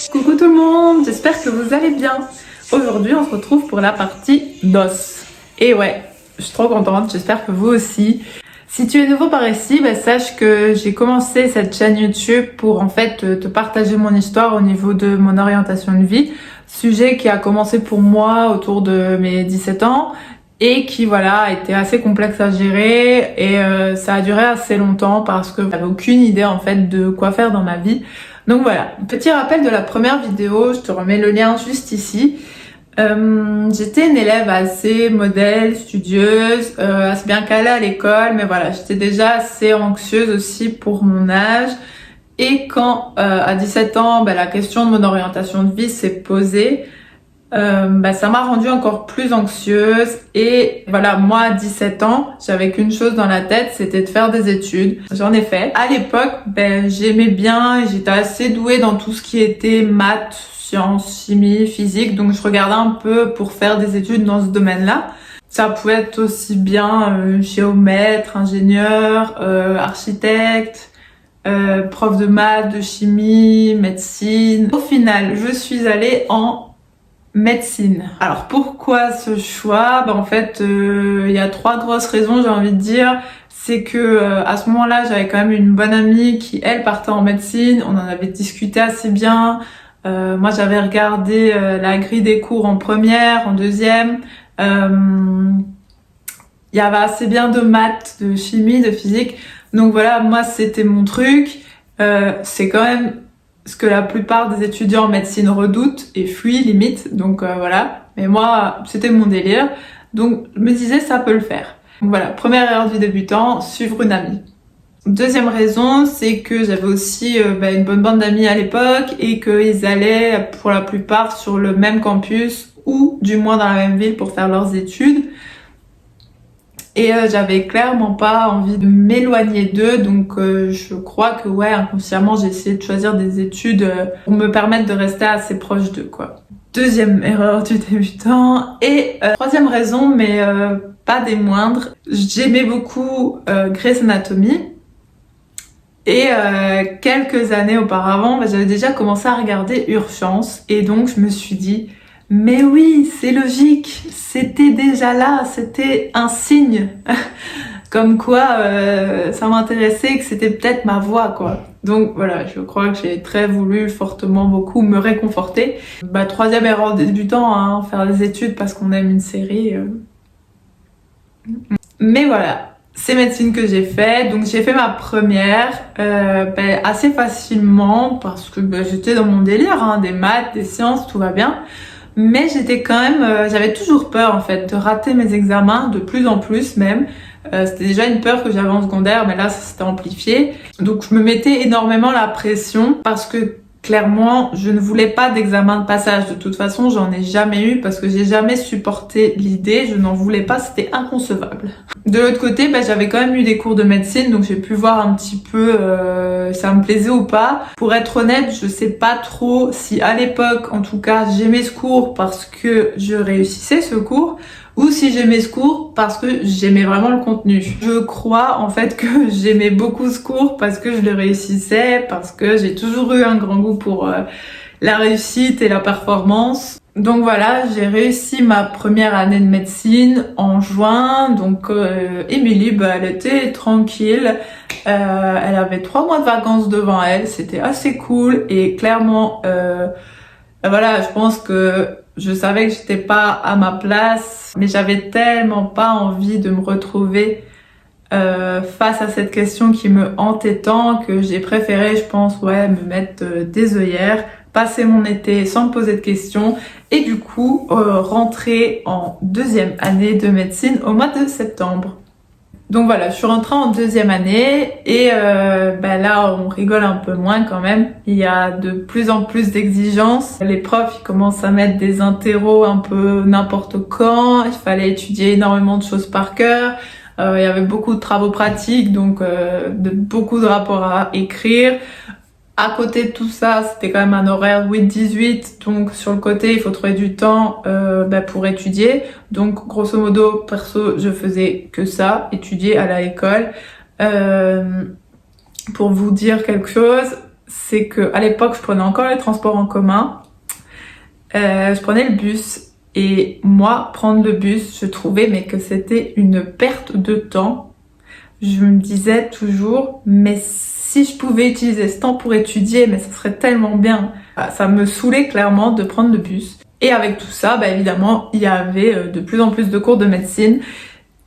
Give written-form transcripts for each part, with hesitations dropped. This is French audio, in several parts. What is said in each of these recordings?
Coucou tout le monde, j'espère que vous allez bien. Aujourd'hui on se retrouve pour la partie d'os. Et ouais, je suis trop contente, j'espère que vous aussi. Si tu es nouveau par ici, sache que j'ai commencé cette chaîne YouTube pour en fait te partager mon histoire au niveau de mon orientation de vie. Sujet qui a commencé pour moi autour de mes 17 ans et qui voilà a été assez complexe à gérer et ça a duré assez longtemps parce que j'avais aucune idée en fait de quoi faire dans ma vie. Donc voilà, petit rappel de la première vidéo, je te remets le lien juste ici. J'étais une élève assez modèle, studieuse, assez bien calée à l'école, mais voilà, j'étais déjà assez anxieuse aussi pour mon âge. Et quand à 17 ans, la question de mon orientation de vie s'est posée, ça m'a rendue encore plus anxieuse. Et voilà, moi à 17 ans, j'avais qu'une chose dans la tête, c'était de faire des études. J'en ai fait. À l'époque, j'aimais bien, j'étais assez douée dans tout ce qui était maths, sciences, chimie, physique, donc je regardais un peu pour faire des études dans ce domaine-là. Ça pouvait être aussi bien géomètre, ingénieur, architecte, prof de maths, de chimie, médecine. Au final, je suis allée en médecine. Alors pourquoi ce choix? En fait, il y a 3 grosses raisons, j'ai envie de dire. C'est que à ce moment-là, j'avais quand même une bonne amie qui, elle, partait en médecine. On en avait discuté assez bien. Moi, j'avais regardé la grille des cours en première, en deuxième. Il y avait assez bien de maths, de chimie, de physique. Donc voilà, moi, c'était mon truc. C'est quand même ce que la plupart des étudiants en médecine redoutent et fuient limite. Donc voilà. Mais moi, c'était mon délire. Donc je me disais, ça peut le faire. Donc voilà, première erreur du débutant, suivre une amie. Deuxième raison, c'est que j'avais aussi une bonne bande d'amis à l'époque et qu'ils allaient pour la plupart sur le même campus ou du moins dans la même ville pour faire leurs études. Et j'avais clairement pas envie de m'éloigner d'eux, donc je crois que inconsciemment j'ai essayé de choisir des études pour me permettre de rester assez proche d'eux, quoi. Deuxième erreur du débutant. Et troisième raison, mais pas des moindres, j'aimais beaucoup Grey's Anatomy. Et quelques années auparavant, j'avais déjà commencé à regarder Urgence, et donc je me suis dit, mais oui, c'est logique, c'était déjà là, c'était un signe, comme quoi ça m'intéressait, que c'était peut-être ma voie, quoi. Donc voilà, je crois que j'ai très voulu fortement beaucoup me réconforter. Troisième erreur de débutant, hein, faire des études parce qu'on aime une série. Mais voilà. C'est médecine que j'ai fait, donc j'ai fait ma première assez facilement parce que j'étais dans mon délire, hein, des maths, des sciences, tout va bien. Mais j'étais quand même, j'avais toujours peur en fait de rater mes examens, de plus en plus même. C'était déjà une peur que j'avais en secondaire, mais là ça s'était amplifié. Donc je me mettais énormément la pression parce que clairement, je ne voulais pas d'examen de passage. De toute façon, j'en ai jamais eu parce que j'ai jamais supporté l'idée. Je n'en voulais pas, c'était inconcevable. De l'autre côté, j'avais quand même eu des cours de médecine, donc j'ai pu voir un petit peu ça me plaisait ou pas. Pour être honnête, je sais pas trop si à l'époque, en tout cas, j'aimais ce cours parce que je réussissais ce cours, ou si j'aimais ce cours parce que j'aimais vraiment le contenu. Je crois en fait que j'aimais beaucoup ce cours parce que je le réussissais, parce que j'ai toujours eu un grand goût pour la réussite et la performance. Donc voilà, j'ai réussi ma première année de médecine en juin. Donc Émilie, elle était tranquille. Elle avait 3 mois de vacances devant elle, c'était assez cool et clairement, voilà, je pense que je savais que j'étais pas à ma place, mais j'avais tellement pas envie de me retrouver face à cette question qui me hantait tant que j'ai préféré, je pense, me mettre des œillères, passer mon été sans me poser de questions et du coup rentrer en deuxième année de médecine au mois de septembre. Donc voilà, je suis rentrée en deuxième année et là on rigole un peu moins quand même. Il y a de plus en plus d'exigences. Les profs ils commencent à mettre des interros un peu n'importe quand. Il fallait étudier énormément de choses par cœur. Il y avait beaucoup de travaux pratiques, donc beaucoup de rapports à écrire. À côté de tout ça, c'était quand même un horaire 8-18, donc sur le côté, il faut trouver du temps pour étudier. Donc grosso modo, perso, je faisais que ça, étudier à l'école. Pour vous dire quelque chose, c'est que à l'époque, je prenais encore les transports en commun. Je prenais le bus. Et moi, prendre le bus, je trouvais mais que c'était une perte de temps. Je me disais toujours, mais si je pouvais utiliser ce temps pour étudier, mais ça serait tellement bien. Ça me saoulait clairement de prendre le bus. Et avec tout ça, bah évidemment, il y avait de plus en plus de cours de médecine.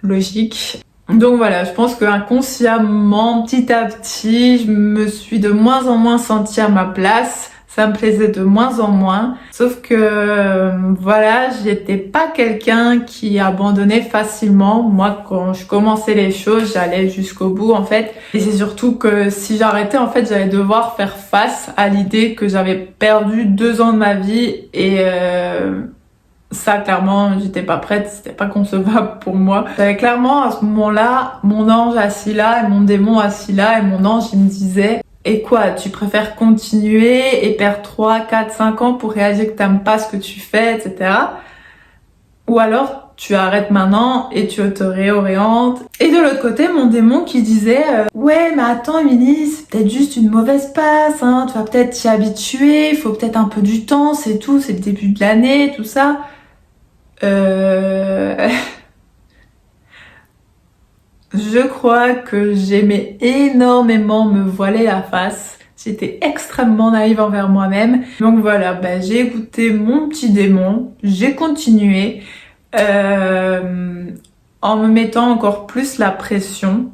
Logique. Donc voilà, je pense que inconsciemment, petit à petit, je me suis de moins en moins sentie à ma place. Ça me plaisait de moins en moins. Sauf que, voilà, j'étais pas quelqu'un qui abandonnait facilement. Moi, quand je commençais les choses, j'allais jusqu'au bout, en fait. Et c'est surtout que si j'arrêtais, en fait, j'allais devoir faire face à l'idée que j'avais perdu 2 ans de ma vie. Et ça, clairement, j'étais pas prête. C'était pas concevable pour moi. J'avais clairement, à ce moment-là, mon ange assis là et mon démon assis là. Et mon ange, il me disait... Et quoi, tu préfères continuer et perdre 3, 4, 5 ans pour réaliser que t'aimes pas ce que tu fais, etc. Ou alors, tu arrêtes maintenant et tu te réorientes. Et de l'autre côté, mon démon qui disait ouais, mais attends, Émilie, c'est peut-être juste une mauvaise passe, hein. Tu vas peut-être t'y habituer, il faut peut-être un peu du temps, c'est tout, c'est le début de l'année, tout ça. Je crois que j'aimais énormément me voiler la face. J'étais extrêmement naïve envers moi-même. Donc voilà, j'ai écouté mon petit démon. J'ai continué en me mettant encore plus la pression.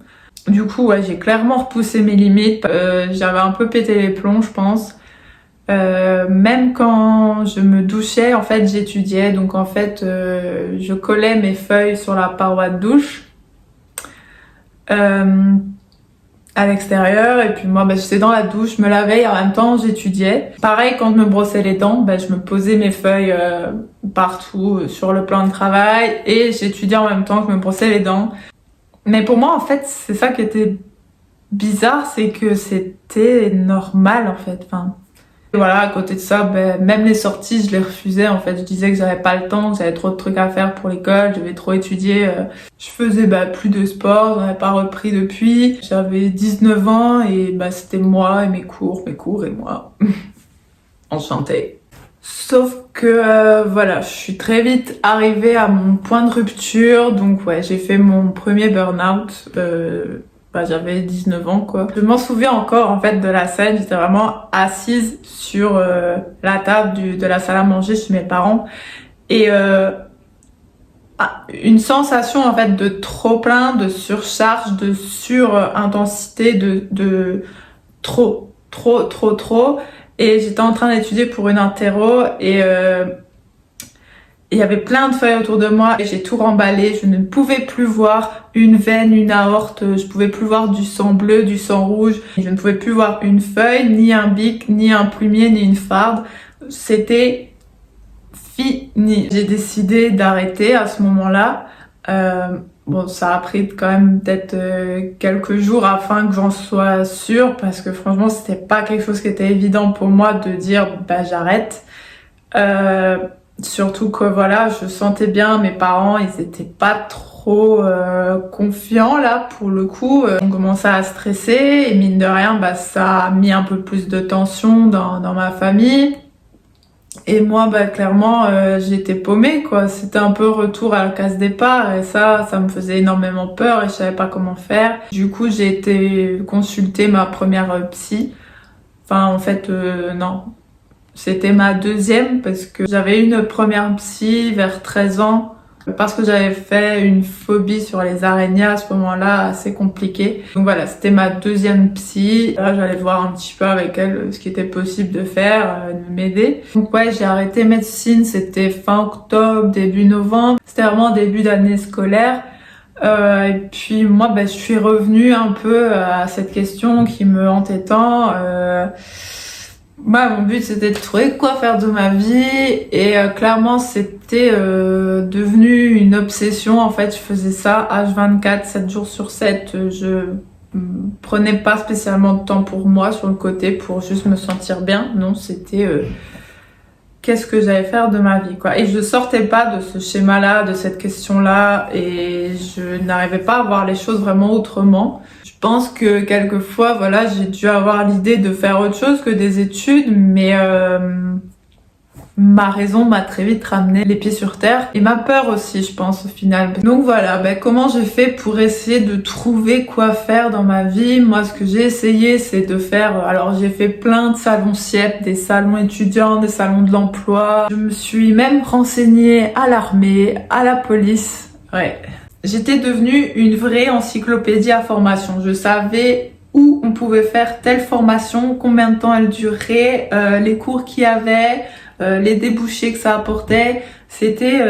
Du coup, ouais, j'ai clairement repoussé mes limites. J'avais un peu pété les plombs, je pense. Même quand je me douchais, en fait, j'étudiais. Donc en fait, je collais mes feuilles sur la paroi de douche. À l'extérieur et puis moi j'étais dans la douche, je me lavais et en même temps j'étudiais. Pareil quand je me brossais les dents, je me posais mes feuilles partout sur le plan de travail et j'étudiais en même temps que je me brossais les dents. Mais pour moi en fait c'est ça qui était bizarre, c'est que c'était normal en fait. Et voilà, à côté de ça, même les sorties, je les refusais. En fait, je disais que j'avais pas le temps, que j'avais trop de trucs à faire pour l'école, je devais trop étudier. Je faisais plus de sport, j'en avais pas repris depuis. J'avais 19 ans et c'était moi et mes cours et moi. Enchantée. Sauf que voilà, je suis très vite arrivée à mon point de rupture. Donc ouais, j'ai fait mon premier burn-out. J'avais 19 ans quoi. Je m'en souviens encore en fait de la scène, j'étais vraiment assise sur la table de la salle à manger chez mes parents et une sensation en fait de trop plein, de surcharge, de surintensité, de trop et j'étais en train d'étudier pour une interro et il y avait plein de feuilles autour de moi et j'ai tout remballé. Je ne pouvais plus voir une veine, une aorte. Je pouvais plus voir du sang bleu, du sang rouge. Je ne pouvais plus voir une feuille, ni un bic, ni un plumier, ni une farde. C'était fini. J'ai décidé d'arrêter à ce moment-là. Ça a pris quand même peut-être quelques jours afin que j'en sois sûre parce que franchement, c'était pas quelque chose qui était évident pour moi de dire j'arrête. Surtout que voilà, je sentais bien mes parents, ils étaient pas trop confiants là pour le coup. On commençait à stresser et mine de rien, ça a mis un peu plus de tension dans ma famille. Et moi, clairement, j'étais paumée quoi. C'était un peu retour à la case départ et ça me faisait énormément peur et je savais pas comment faire. Du coup, j'ai été consulter ma première psy. En fait, non. C'était ma deuxième parce que j'avais une première psy vers 13 ans parce que j'avais fait une phobie sur les araignées à ce moment-là assez compliqué. Donc voilà, c'était ma deuxième psy. Là, j'allais voir un petit peu avec elle ce qui était possible de faire, de m'aider. Donc ouais, j'ai arrêté médecine, c'était fin octobre, début novembre. C'était vraiment début d'année scolaire. Et puis moi, je suis revenue un peu à cette question qui me hantait tant. Mon but c'était de trouver quoi faire de ma vie et clairement c'était devenu une obsession. En fait, je faisais ça H24, 7 jours sur 7. Je prenais pas spécialement de temps pour moi sur le côté pour juste me sentir bien. Non, c'était qu'est-ce que j'allais faire de ma vie quoi. Et je sortais pas de ce schéma-là, de cette question-là et je n'arrivais pas à voir les choses vraiment autrement. Je pense que quelquefois, voilà, j'ai dû avoir l'idée de faire autre chose que des études, mais ma raison m'a très vite ramené les pieds sur terre et ma peur aussi, je pense, au final. Donc voilà, comment j'ai fait pour essayer de trouver quoi faire dans ma vie? Moi, ce que j'ai essayé, c'est de faire... Alors, j'ai fait plein de salons SIEP, des salons étudiants, des salons de l'emploi. Je me suis même renseignée à l'armée, à la police. Ouais. J'étais devenue une vraie encyclopédie à formation. Je savais où on pouvait faire telle formation, combien de temps elle durait, les cours qu'il y avait... les débouchés que ça apportait, c'était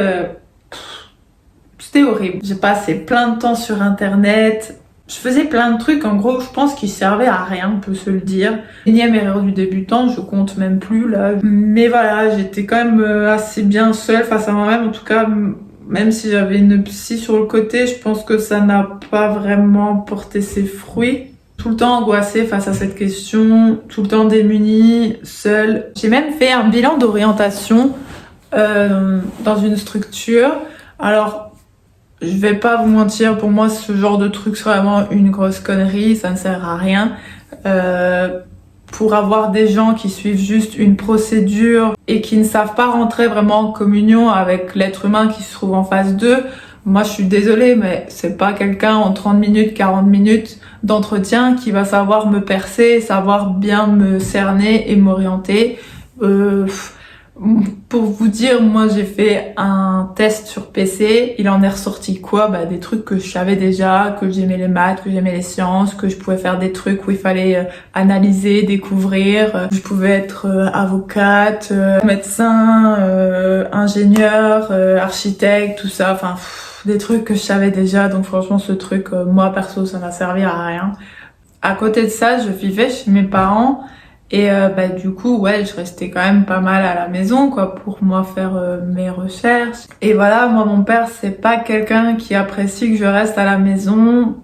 horrible. J'ai passé plein de temps sur internet, je faisais plein de trucs en gros, je pense qu'ils servaient à rien, on peut se le dire. Énième erreur du débutant, je compte même plus là. Mais voilà, j'étais quand même assez bien seule face à moi-même, en tout cas, même si j'avais une psy sur le côté, je pense que ça n'a pas vraiment porté ses fruits. Tout le temps angoissée face à cette question, tout le temps démunie, seule. J'ai même fait un bilan d'orientation dans une structure. Alors, je vais pas vous mentir, pour moi, ce genre de truc, c'est vraiment une grosse connerie, ça ne sert à rien. Pour avoir des gens qui suivent juste une procédure et qui ne savent pas rentrer vraiment en communion avec l'être humain qui se trouve en face d'eux, moi, je suis désolée, mais c'est pas quelqu'un en 30 minutes, 40 minutes d'entretien qui va savoir me percer, savoir bien me cerner et m'orienter. Pour vous dire, moi, j'ai fait un test sur PC. Il en est ressorti quoi? Des trucs que je savais déjà, que j'aimais les maths, que j'aimais les sciences, que je pouvais faire des trucs où il fallait analyser, découvrir. Je pouvais être avocate, médecin, ingénieur, architecte, tout ça. Enfin... des trucs que je savais déjà, donc franchement ce truc, moi perso, ça m'a servi à rien. À côté de ça, je vivais chez mes parents et du coup, ouais, je restais quand même pas mal à la maison, quoi, pour moi faire mes recherches. Et voilà, moi mon père, c'est pas quelqu'un qui apprécie que je reste à la maison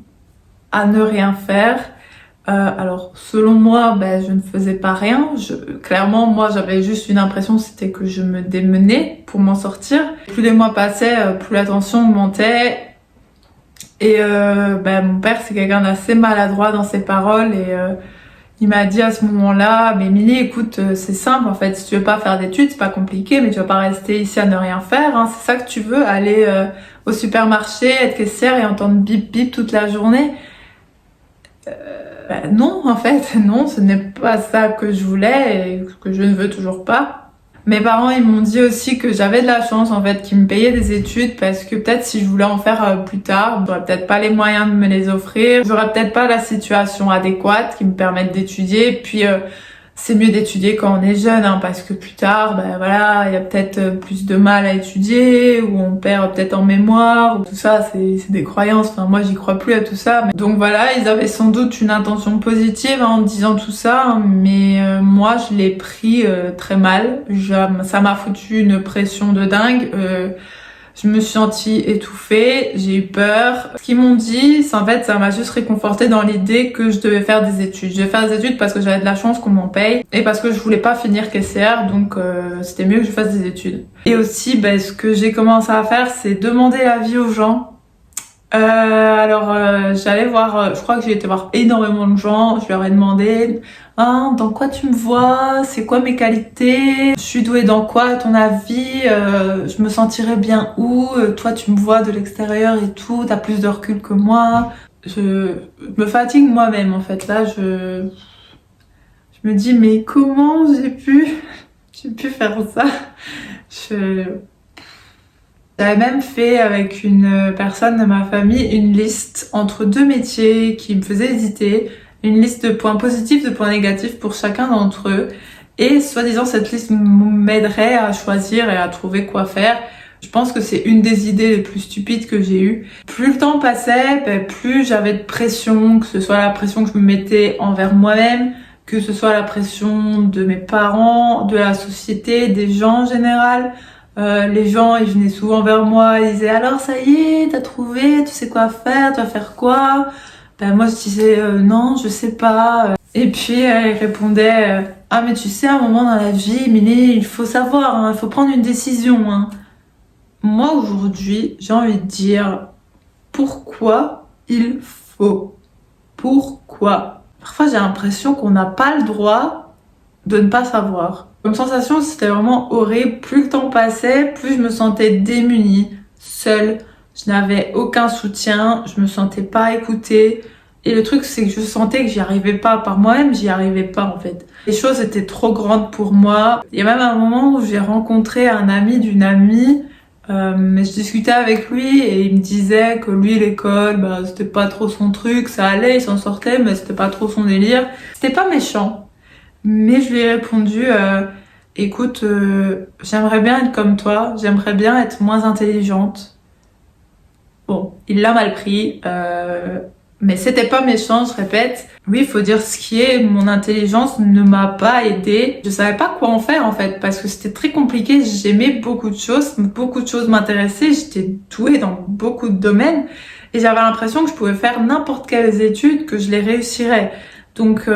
à ne rien faire. Alors selon moi, je ne faisais pas rien. Clairement, moi j'avais juste une impression, c'était que je me démenais pour m'en sortir. Plus les mois passaient, plus la tension montait. Et mon père, c'est quelqu'un d'assez maladroit dans ses paroles et il m'a dit à ce moment-là, mais Mini, écoute, c'est simple en fait, si tu veux pas faire d'études, c'est pas compliqué, mais tu vas pas rester ici à ne rien faire, hein. C'est ça que tu veux, aller au supermarché, être caissière et entendre bip bip toute la journée. Non, en fait, non, ce n'est pas ça que je voulais et que je ne veux toujours pas. Mes parents, ils m'ont dit aussi que j'avais de la chance, en fait, qu'ils me payaient des études parce que peut-être si je voulais en faire plus tard, j'aurais peut-être pas les moyens de me les offrir, j'aurais peut-être pas la situation adéquate qui me permette d'étudier. Puis, c'est mieux d'étudier quand on est jeune, hein, parce que plus tard, voilà, il y a peut-être plus de mal à étudier, ou on perd peut-être en mémoire, ou tout ça, c'est des croyances. Enfin, moi, j'y crois plus à tout ça. Donc voilà, ils avaient sans doute une intention positive en me disant tout ça, hein, mais moi, je l'ai pris très mal. Ça m'a foutu une pression de dingue. Je me suis sentie étouffée, j'ai eu peur. Ce qu'ils m'ont dit, c'est en fait, ça m'a juste réconfortée dans l'idée que je devais faire des études. Je devais faire des études parce que j'avais de la chance qu'on m'en paye et parce que je voulais pas finir caissière, donc c'était mieux que je fasse des études. Et aussi, ce que j'ai commencé à faire, c'est demander l'avis aux gens. J'allais voir, je crois que j'ai été voir énormément de gens, je leur ai demandé dans quoi tu me vois, c'est quoi mes qualités, je suis douée dans quoi à ton avis, je me sentirais bien où, toi tu me vois de l'extérieur et tout, t'as plus de recul que moi. Je me fatigue moi-même en fait, là je me dis mais comment j'ai pu faire ça. J'avais même fait avec une personne de ma famille une liste entre deux métiers qui me faisaient hésiter, une liste de points positifs, de points négatifs pour chacun d'entre eux. Et soi-disant, cette liste m'aiderait à choisir et à trouver quoi faire. Je pense que c'est une des idées les plus stupides que j'ai eues. Plus le temps passait, plus j'avais de pression, que ce soit la pression que je me mettais envers moi-même, que ce soit la pression de mes parents, de la société, des gens en général. Les gens, ils venaient souvent vers moi, ils disaient alors ça y est, t'as trouvé, tu sais quoi faire, tu vas faire quoi? Moi je disais non, je sais pas. Et puis ils répondaient ah mais tu sais, à un moment dans la vie, Milly, il faut savoir, hein, il faut prendre une décision, hein. Moi aujourd'hui, j'ai envie de dire pourquoi il faut. Pourquoi? Parfois, j'ai l'impression qu'on n'a pas le droit de ne pas savoir. Comme sensation, c'était vraiment horrible. Plus le temps passait, plus je me sentais démunie, seule. Je n'avais aucun soutien, je me sentais pas écoutée. Et le truc, c'est que je sentais que j'y arrivais pas. Par moi-même, j'y arrivais pas, en fait. Les choses étaient trop grandes pour moi. Il y a même un moment où j'ai rencontré un ami d'une amie, mais je discutais avec lui et il me disait que lui, l'école, bah, c'était pas trop son truc, ça allait, il s'en sortait, mais c'était pas trop son délire. C'était pas méchant. Mais je lui ai répondu, écoute, j'aimerais bien être comme toi, j'aimerais bien être moins intelligente. Bon, il l'a mal pris, mais c'était pas méchant, je répète. Oui, il faut dire ce qui est, mon intelligence ne m'a pas aidée. Je savais pas quoi en faire en fait, parce que c'était très compliqué. J'aimais beaucoup de choses m'intéressaient, j'étais douée dans beaucoup de domaines, et j'avais l'impression que je pouvais faire n'importe quelles études, que je les réussirais. Donc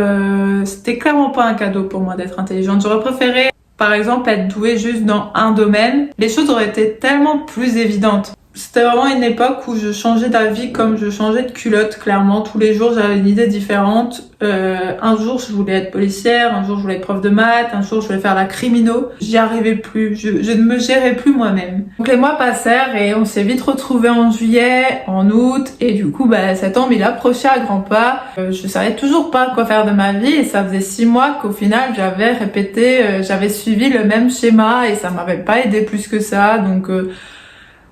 c'était clairement pas un cadeau pour moi d'être intelligente. J'aurais préféré, par exemple, être douée juste dans un domaine. Les choses auraient été tellement plus évidentes. C'était vraiment une époque où je changeais d'avis comme je changeais de culotte, clairement. Tous les jours, j'avais une idée différente. Un jour, je voulais être policière, un jour, je voulais être prof de maths, un jour, je voulais faire la crimino. J'y arrivais plus, je ne me gérais plus moi-même. Donc les mois passèrent et on s'est vite retrouvés en juillet, en août, et du coup, septembre, il approchait à grands pas. Je savais toujours pas quoi faire de ma vie et ça faisait 6 mois qu'au final, j'avais suivi le même schéma et ça m'avait pas aidé plus que ça, donc...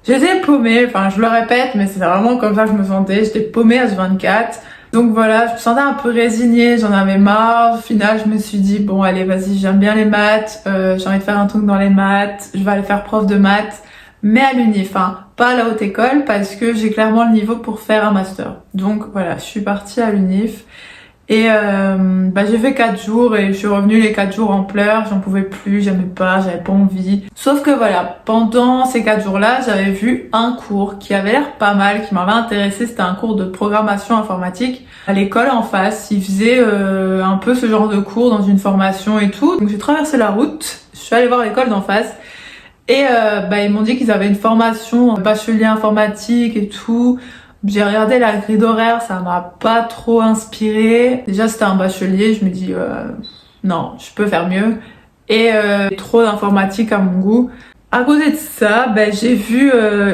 J'étais paumée, enfin je le répète, mais c'est vraiment comme ça que je me sentais, j'étais paumée à H24. Donc voilà, je me sentais un peu résignée, j'en avais marre. Au final, je me suis dit, bon allez vas-y, j'aime bien les maths, j'ai envie de faire un truc dans les maths, je vais aller faire prof de maths, mais à l'UNIF, hein, pas à la haute école, parce que j'ai clairement le niveau pour faire un master. Donc voilà, je suis partie à l'UNIF. Et j'ai fait 4 jours et je suis revenue les 4 jours en pleurs, j'en pouvais plus, j'aimais pas, j'avais pas envie. Sauf que voilà, pendant ces 4 jours-là, j'avais vu un cours qui avait l'air pas mal, qui m'avait intéressé, c'était un cours de programmation informatique. À l'école en face, ils faisaient un peu ce genre de cours dans une formation et tout. Donc j'ai traversé la route, je suis allée voir l'école d'en face. Et ils m'ont dit qu'ils avaient une formation bachelier informatique et tout. J'ai regardé la grille d'horaire, ça m'a pas trop inspiré. Déjà c'était un bachelier, je me dis non, je peux faire mieux. Et trop d'informatique à mon goût. À côté de ça, j'ai vu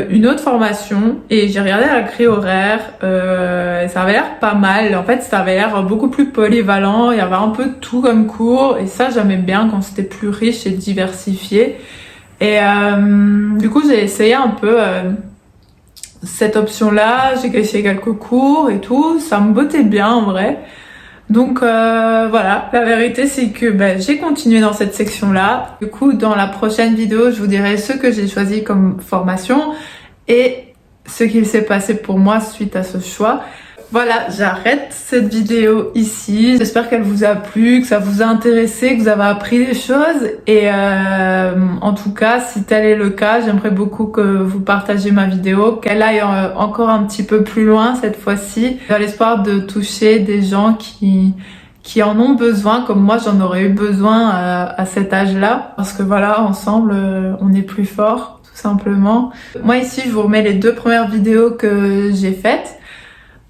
une autre formation et j'ai regardé la grille horaire. Ça avait l'air pas mal. En fait, ça avait l'air beaucoup plus polyvalent. Il y avait un peu de tout comme cours et ça j'aimais bien quand c'était plus riche et diversifié. Et du coup, j'ai essayé un peu cette option-là, j'ai essayé quelques cours et tout, ça me bottait bien en vrai. Donc voilà, la vérité c'est que j'ai continué dans cette section-là. Du coup, dans la prochaine vidéo, je vous dirai ce que j'ai choisi comme formation et ce qu'il s'est passé pour moi suite à ce choix. Voilà, j'arrête cette vidéo ici. J'espère qu'elle vous a plu, que ça vous a intéressé, que vous avez appris des choses. Et en tout cas, si tel est le cas, j'aimerais beaucoup que vous partagiez ma vidéo, qu'elle aille encore un petit peu plus loin cette fois-ci, dans l'espoir de toucher des gens qui en ont besoin, comme moi j'en aurais eu besoin à cet âge-là. Parce que voilà, ensemble, on est plus fort, tout simplement. Moi ici, je vous remets les 2 premières vidéos que j'ai faites.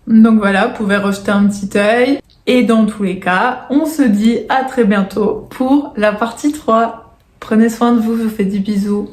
Donc voilà, vous pouvez rejeter un petit œil. Et dans tous les cas, on se dit à très bientôt pour la partie 3. Prenez soin de vous, je vous fais des bisous.